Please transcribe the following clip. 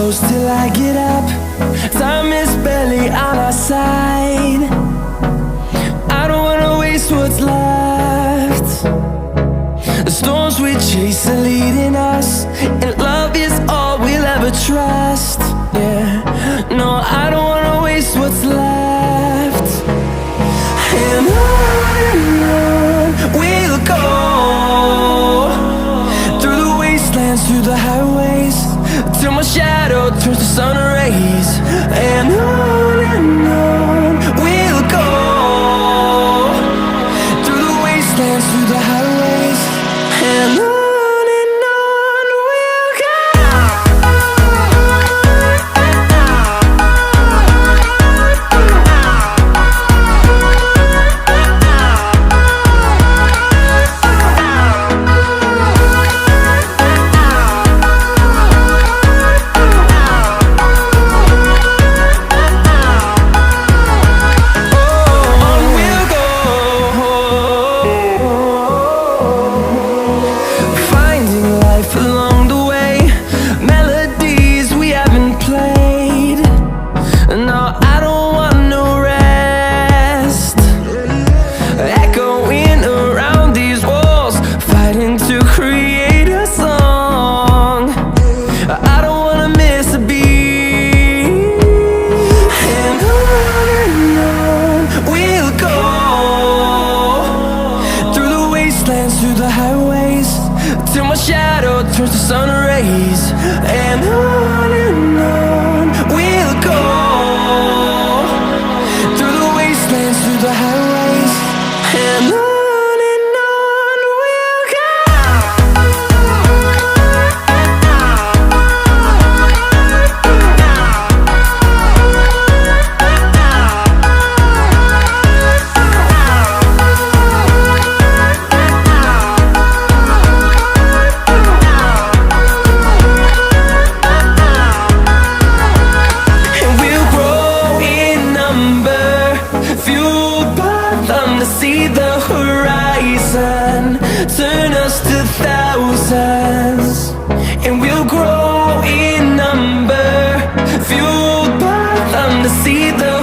close till I get up. Time is barely on our side. I don't wanna waste what's left. The storms we chase are leading us, and love is all we'll ever trust. Yeah, no, I don't wanna waste what's left. And on we'll go, through the wastelands, through the highways, till my shadow turns to sun rays. And on we'll go, through the wastelands, through the highways, and on we'll go. Along the way, melodies we haven't played. No, I don't want no rest. Echoing around these walls, fighting to create a song. I don't wanna miss a beat. And on we'll go, through the wastelands, through the highways, till my shadow turns to sun rays. And on we'll go, through the wastelands, through the highways, and on we'll go. See the horizon turn us to thousands, and we'll grow in number, fueled by them to see the